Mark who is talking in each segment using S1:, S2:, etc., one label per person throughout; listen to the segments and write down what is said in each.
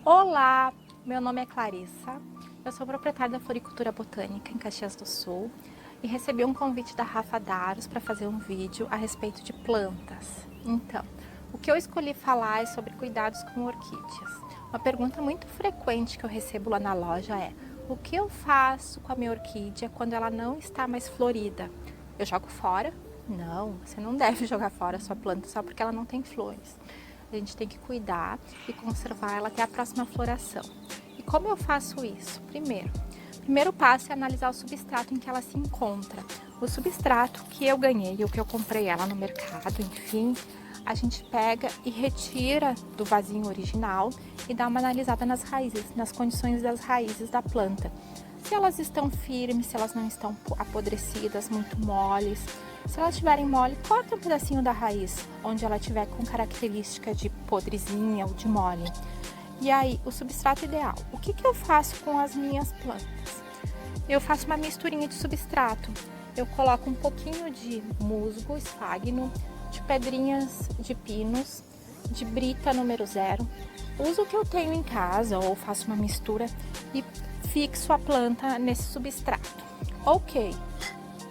S1: Olá, meu nome é Clarissa, eu sou proprietária da Floricultura Botânica em Caxias do Sul e recebi um convite da Rafa Daros para fazer um vídeo a respeito de plantas. Então, o que eu escolhi falar é sobre cuidados com orquídeas. Uma pergunta muito frequente que eu recebo lá na loja é: o que eu faço com a minha orquídea quando ela não está mais florida? Eu jogo fora? Não, você não deve jogar fora a sua planta só porque ela não tem flores. A gente tem que cuidar e conservar ela até a próxima floração. E como eu faço isso? Primeiro passo é analisar o substrato em que ela se encontra. O substrato que eu ganhei, o que eu comprei ela no mercado, enfim, a gente pega e retira do vasinho original e dá uma analisada nas raízes, nas condições das raízes da planta. Se elas estão firmes, se elas não estão apodrecidas, muito moles. Se elas estiverem mole, corta um pedacinho da raiz, onde ela tiver com característica de podrezinha ou de mole. E aí, o substrato ideal. O que eu faço com as minhas plantas? Eu faço uma misturinha de substrato. Eu coloco um pouquinho de musgo, esfagno, de pedrinhas de pinos, de brita número 0. Uso o que eu tenho em casa ou faço uma mistura e fixo a planta nesse substrato. Ok,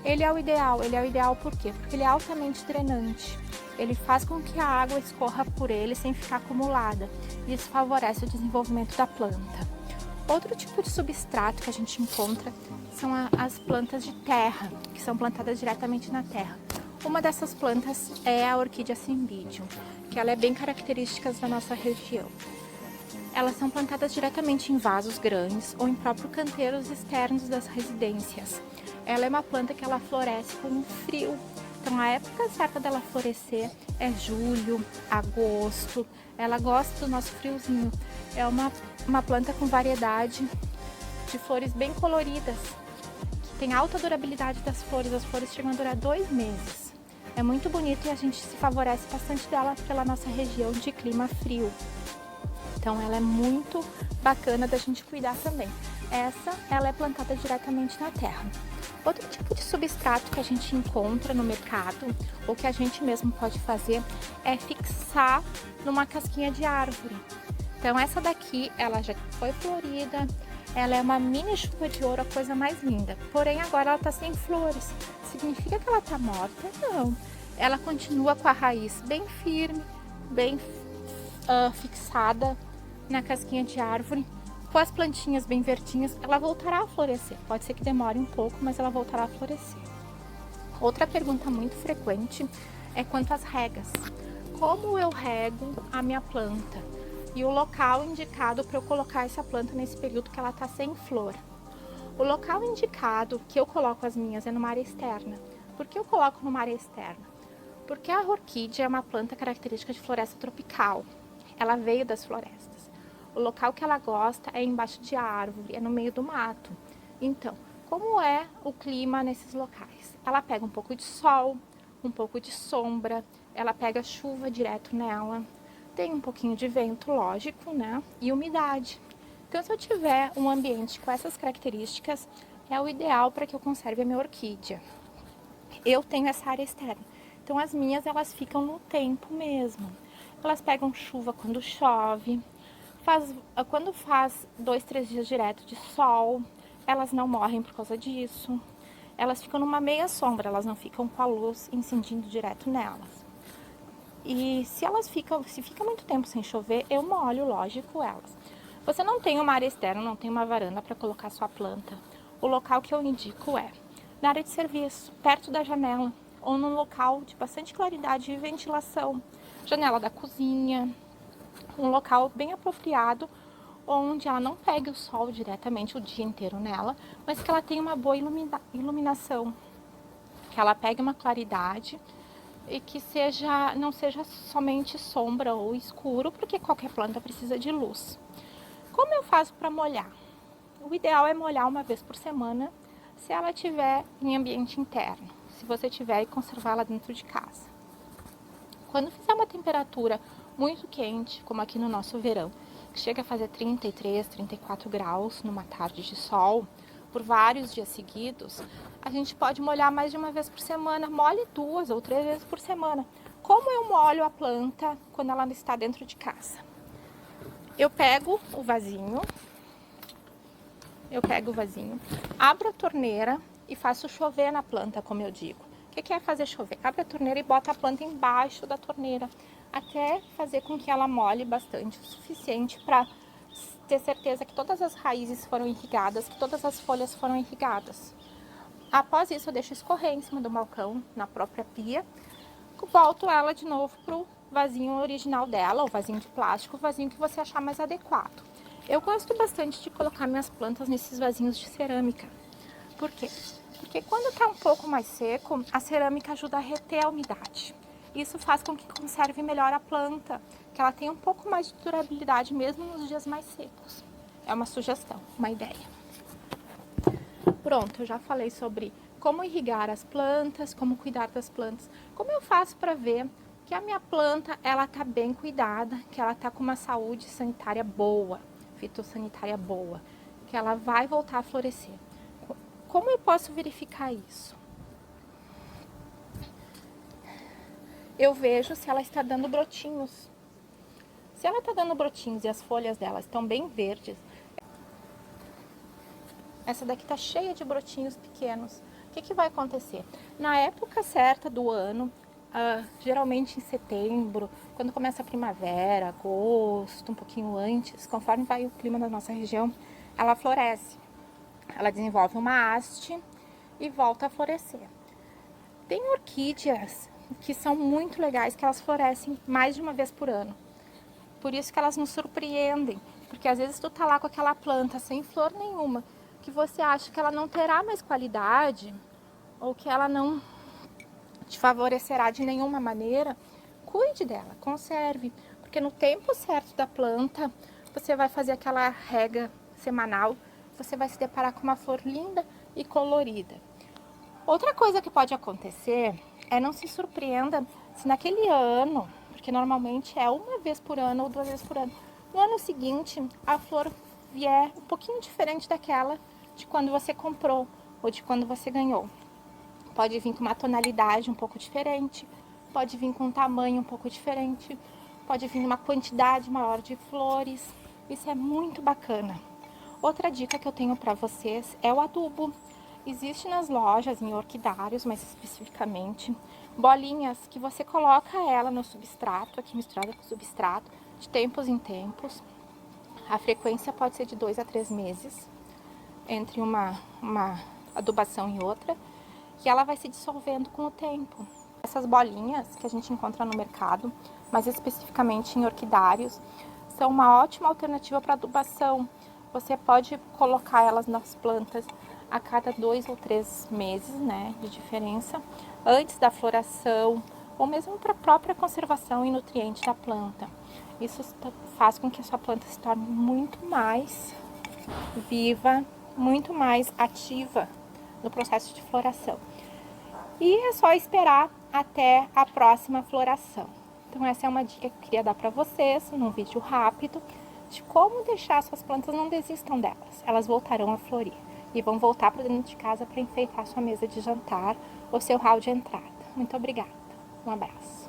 S1: ele é o ideal por quê? Porque ele é altamente drenante. Ele faz com que a água escorra por ele sem ficar acumulada. E isso favorece o desenvolvimento da planta. Outro tipo de substrato que a gente encontra são as plantas de terra, que são plantadas diretamente na terra. Uma dessas plantas é a orquídea cymbidium, que ela é bem característica da nossa região. Elas são plantadas diretamente em vasos grandes ou em próprios canteiros externos das residências. Ela é uma planta que ela floresce com frio. Então a época certa dela florescer é julho, agosto. Ela gosta do nosso friozinho. É uma planta com variedade de flores bem coloridas, que tem alta durabilidade das flores. As flores chegam a durar 2 meses. É muito bonito e a gente se favorece bastante dela pela nossa região de clima frio. Então ela é muito bacana da gente cuidar também. Ela é plantada diretamente na terra. Outro tipo de substrato que a gente encontra no mercado, ou que a gente mesmo pode fazer, é fixar numa casquinha de árvore. Então essa daqui, ela já foi florida, ela é uma mini chuva de ouro, a coisa mais linda. Porém agora ela está sem flores. Significa que ela está morta? Não. Ela continua com a raiz bem firme, bem fixada na casquinha de árvore, com as plantinhas bem verdinhas. Ela voltará a florescer. Pode ser que demore um pouco, mas ela voltará a florescer. Outra pergunta muito frequente é quanto às regas. Como eu rego a minha planta? E o local indicado para eu colocar essa planta nesse período que ela está sem flor. O local indicado que eu coloco as minhas é numa área externa. Por que eu coloco numa área externa? Porque a orquídea é uma planta característica de floresta tropical. Ela veio das florestas. O local que ela gosta é embaixo de árvore, é no meio do mato. Então, como é o clima nesses locais? Ela pega um pouco de sol, um pouco de sombra, ela pega chuva direto nela, tem um pouquinho de vento, lógico, né? E umidade. Então, se eu tiver um ambiente com essas características, é o ideal para que eu conserve a minha orquídea. Eu tenho essa área externa. Então, as minhas, elas ficam no tempo mesmo. Elas pegam chuva quando chove, quando faz 2, 3 dias direto de sol, elas não morrem por causa disso. Elas ficam numa meia sombra, elas não ficam com a luz incidindo direto nelas. E se fica muito tempo sem chover, eu molho, lógico, elas. Você não tem uma área externa, não tem uma varanda para colocar sua planta. O local que eu indico é na área de serviço, perto da janela, ou num local de bastante claridade e ventilação. Janela da cozinha, um local bem apropriado, onde ela não pegue o sol diretamente o dia inteiro nela, mas que ela tenha uma boa iluminação, que ela pegue uma claridade e que não seja somente sombra ou escuro, porque qualquer planta precisa de luz. Como eu faço para molhar? O ideal é molhar uma vez por semana, se ela estiver em ambiente interno, se você tiver e conservá-la dentro de casa. Quando fizer uma temperatura muito quente, como aqui no nosso verão, que chega a fazer 33, 34 graus numa tarde de sol, por vários dias seguidos, a gente pode molhar mais de uma vez por semana. Molhe 2 ou 3 vezes por semana. Como eu molho a planta quando ela está dentro de casa? Eu pego o vasinho, abro a torneira e faço chover na planta, como eu digo. O que é fazer chover? Abre a torneira e bota a planta embaixo da torneira, até fazer com que ela molhe bastante, o suficiente para ter certeza que todas as raízes foram irrigadas, que todas as folhas foram irrigadas. Após isso, eu deixo escorrer em cima do balcão, na própria pia, volto ela de novo pro vasinho original dela, o vasinho de plástico, o vasinho que você achar mais adequado. Eu gosto bastante de colocar minhas plantas nesses vasinhos de cerâmica. Por quê? Porque quando tá um pouco mais seco, a cerâmica ajuda a reter a umidade. Isso faz com que conserve melhor a planta, que ela tenha um pouco mais de durabilidade mesmo nos dias mais secos. É uma sugestão, uma ideia. Pronto, eu já falei sobre como irrigar as plantas, como cuidar das plantas. Como eu faço para ver que a minha planta ela tá bem cuidada, que ela tá com uma saúde sanitária boa, fitossanitária boa, que ela vai voltar a florescer. Como eu posso verificar isso? Eu vejo se ela está dando brotinhos. Se ela está dando brotinhos e as folhas dela estão bem verdes, essa daqui tá cheia de brotinhos pequenos. O que vai acontecer? Na época certa do ano, geralmente em setembro, quando começa a primavera, agosto, um pouquinho antes, conforme vai o clima da nossa região, ela floresce. Ela desenvolve uma haste e volta a florescer. Tem orquídeas que são muito legais, que elas florescem mais de uma vez por ano. Por isso que elas nos surpreendem, porque às vezes tu tá lá com aquela planta sem flor nenhuma, que você acha que ela não terá mais qualidade, ou que ela não te favorecerá de nenhuma maneira, cuide dela, conserve, porque no tempo certo da planta, você vai fazer aquela rega semanal, você vai se deparar com uma flor linda e colorida. Outra coisa que pode acontecer é não se surpreenda se naquele ano, porque normalmente é uma vez por ano ou 2 vezes por ano, no ano seguinte a flor vier um pouquinho diferente daquela de quando você comprou ou de quando você ganhou. Pode vir com uma tonalidade um pouco diferente, pode vir com um tamanho um pouco diferente, pode vir uma quantidade maior de flores. Isso é muito bacana. Outra dica que eu tenho para vocês é o adubo. Existe nas lojas, em orquidários mais especificamente, bolinhas que você coloca ela no substrato, aqui misturada com o substrato, de tempos em tempos. A frequência pode ser de 2 a 3 meses entre uma adubação e outra, e ela vai se dissolvendo com o tempo. Essas bolinhas que a gente encontra no mercado, mais especificamente em orquidários, são uma ótima alternativa para adubação. Você pode colocar elas nas plantas a cada 2 ou 3 meses, né, de diferença, antes da floração, ou mesmo para a própria conservação e nutriente da planta. Isso faz com que a sua planta se torne muito mais viva, muito mais ativa no processo de floração. E é só esperar até a próxima floração. Então essa é uma dica que eu queria dar para vocês, num vídeo rápido, de como deixar suas plantas, não desistam delas. Elas voltarão a florir e vão voltar para dentro de casa para enfeitar sua mesa de jantar ou seu hall de entrada. Muito obrigada. Um abraço.